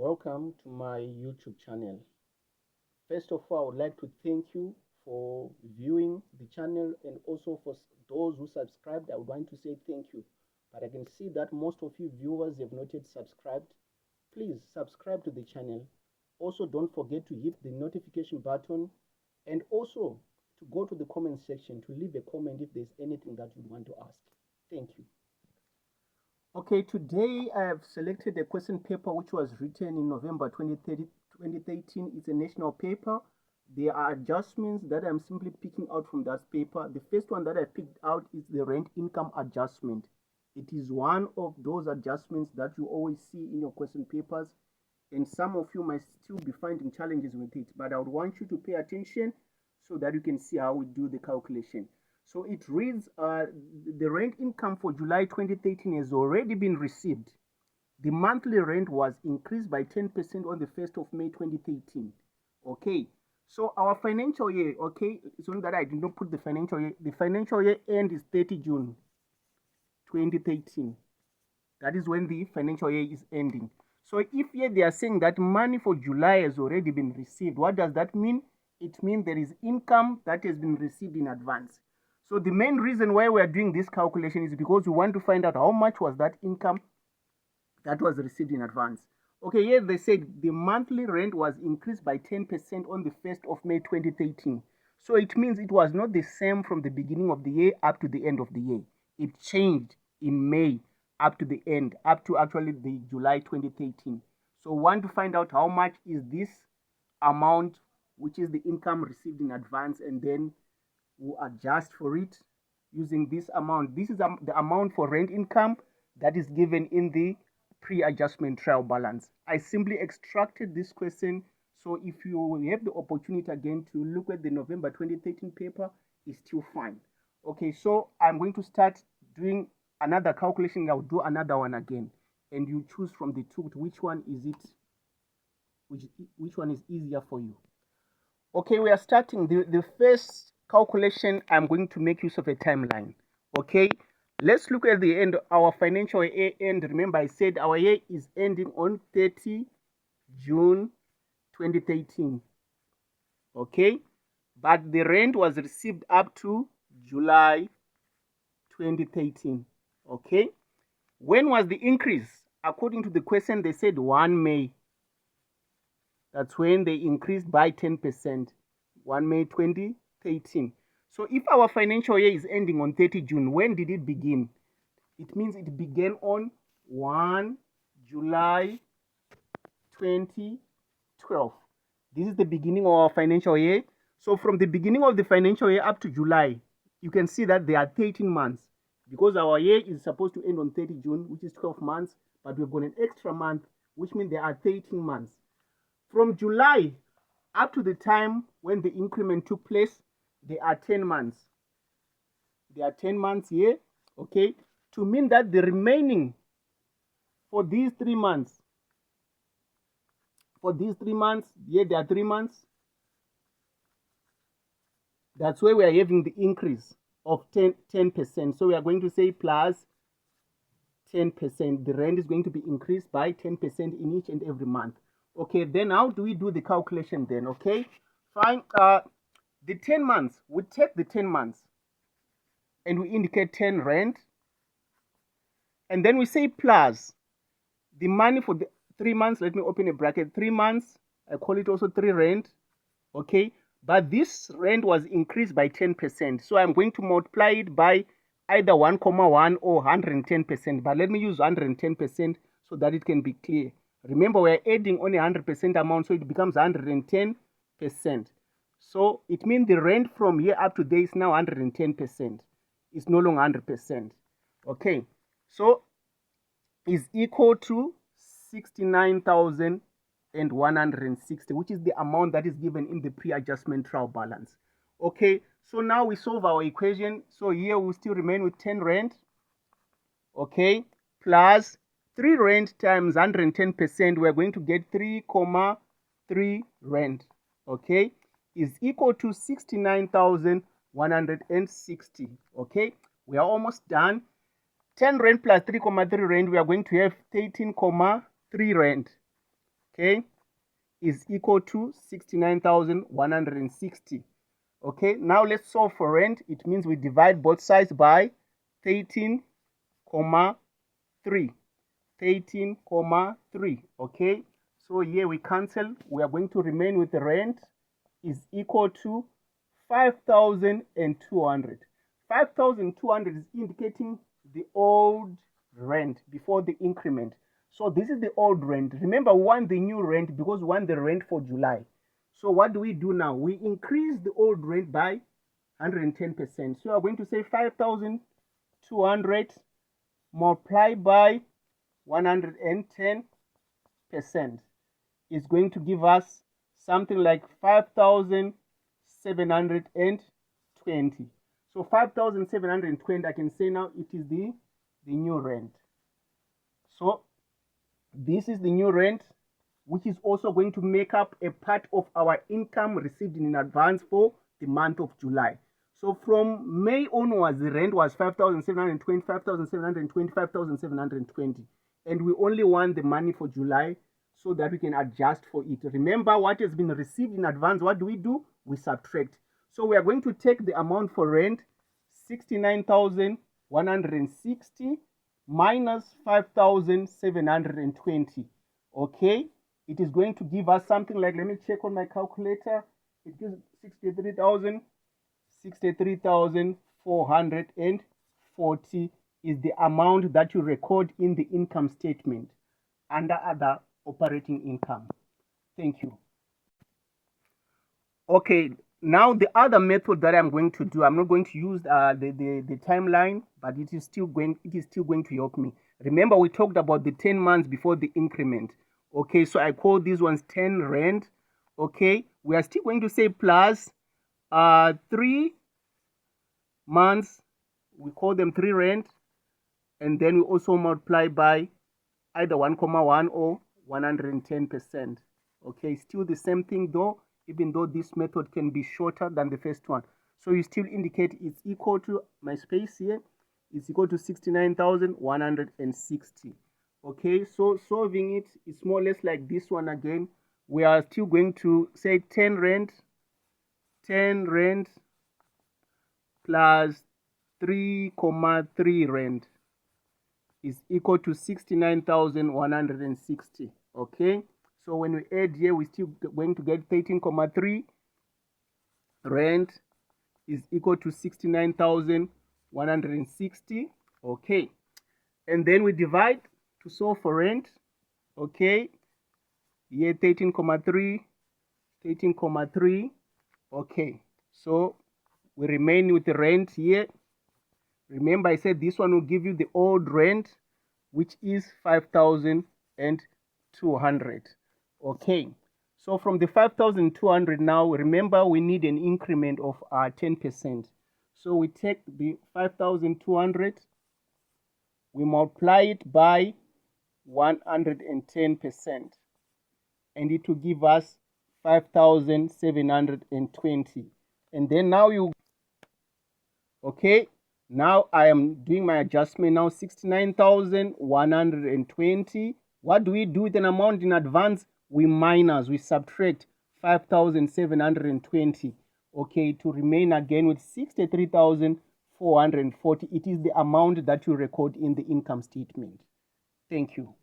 welcome to my YouTube channel. First of all, I would like to thank you for viewing the channel, and also for those who subscribed. I would want to say thank you. But I can see that most of you viewers have not yet subscribed. Please subscribe to the channel. Also, don't forget to hit the notification button, and also to go to the comment section to leave a comment if there's anything that you want to ask. Thank you. Okay, today I have selected a question paper which was written in November 2013. It's a national paper. There are adjustments that I'm simply picking out from that paper. The first one that I picked out is the rent income adjustment. It is one of those adjustments that you always see in your question papers, and some of you might still be finding challenges with it, but I would want you to pay attention so that you can see how we do the calculation. So it reads, the rent income for July 2013 has already been received. The monthly rent was increased by 10% on the 1st of May 2013. Okay, so our financial year, okay, it's only that I did not put the financial year. The financial year end is 30 June 2013. That is when the financial year is ending. So if here they are saying that money for July has already been received, what does that mean? It means there is income that has been received in advance. So the main reason why we are doing this calculation is because we want to find out how much was that income that was received in advance. Okay, here they said the monthly rent was increased by 10% on the 1st of May 2013. So it means it was not the same from the beginning of the year up to the end of the year. It changed in May up to the end, up to actually the July 2013. So we want to find out how much is this amount, which is the income received in advance, and then we'll adjust for it using this amount. This is the amount for rent income that is given in the pre-adjustment trial balance. I simply extracted this question, so if you have the opportunity again to look at the November 2013 paper, it's still fine. Okay, so I'm going to start doing another calculation. I'll do another one again, and you choose from the two which one is it, which one is easier for you. Okay, we are starting the first calculation. I'm going to make use of a timeline. Okay, let's look at the end. Our financial year end. Remember, I said our year is ending on 30 June 2013. Okay, but the rent was received up to July 2013. Okay, when was the increase? According to the question, they said 1 May. That's when they increased by 10%, 1 May 2013. So if our financial year is ending on 30 June, when did it begin? It means it began on 1 July 2012. This is the beginning of our financial year. So from the beginning of the financial year up to July, you can see that there are 13 months, because our year is supposed to end on 30 June, which is 12 months, but we've got an extra month, which means there are 13 months. From July up to the time when the increment took place, there are 10 months. There are 10 months here, okay, to mean that the remaining for these 3 months, here there are 3 months. That's where we are having the increase of 10%. So we are going to say plus 10%. The rent is going to be increased by 10% in each and every month. Okay, then how do we do the calculation then? Okay, fine. The 10 months, we take the 10 months and we indicate 10 rent, and then we say plus the money for the 3 months. Let me open a bracket. 3 months, I call it also 3 rent. Okay, but this rent was increased by 10%, so I'm going to multiply it by either 1,1 or 110%, but let me use 110% so that it can be clear. Remember, we're adding only 100% amount, so it becomes 110%. So it means the rent from here up to there is now 110%. It's no longer 100%. Okay, so is equal to 69,160, which is the amount that is given in the pre-adjustment trial balance. Okay, so now we solve our equation. So here we still remain with 10 rent, okay, plus 3 rent times 110%, we're going to get 3,3 rent, okay, is equal to 69,160. Okay, we are almost done. 10 rand plus 3,3 rand, we are going to have 13,3 rand. okay, is equal to 69,160. Okay, now let's solve for rent. It means we divide both sides by 13,3. 13,3. Okay, so here we cancel. We are going to remain with the rent is equal to 5,200. 5,200 is indicating the old rent before the increment. So this is the old rent. Remember, we want the new rent because we want the rent for July. So what do we do now? We increase the old rent by 110%. So we are going to say 5,200 multiplied by 110% is going to give us something like 5,720. So 5,720, I can say now it is the new rent. So this is the new rent, which is also going to make up a part of our income received in advance for the month of July. So from May onwards, the rent was 5,720, 5,720, 5,720. And we only want the money for July so that we can adjust for it. Remember, what has been received in advance, what do? We subtract. So we are going to take the amount for rent, 69,160 minus 5,720. Okay, it is going to give us something like, let me check on my calculator. It gives 63,440 is the amount that you record in the income statement under other operating income. Thank you. Okay, now the other method that I'm going to do, I'm not going to use the timeline, but it is still going to help me. Remember, we talked about the 10 months before the increment. Okay, so I call these ones 10 rand. Okay, we are still going to say plus 3 months, we call them 3 rand, and then we also multiply by either 1,1 or 110%. Okay, still the same thing though, even though this method can be shorter than the first one. So you still indicate it's equal to, my space here is equal to 69,160. Okay, so solving it is more or less like this one again. We are still going to say 10 rand plus 3,3 rand is equal to 69,160. Okay, so when we add here, we're still going to get 13,3 rand is equal to 69,160. Okay, and then we divide to solve for rent. Okay, here 13,3. Okay, so we remain with the rent here. Remember, I said this one will give you the old rent, which is 5,200. Okay, so from the 5,200 now, remember we need an increment of 10%. So we take the 5,200, we multiply it by 110%, and it will give us 5,720. And then now you, okay, now I am doing my adjustment now, 69,120. What do we do with an amount in advance? We subtract 5,720. Okay, to remain again with 63,440. It is the amount that you record in the income statement. Thank you.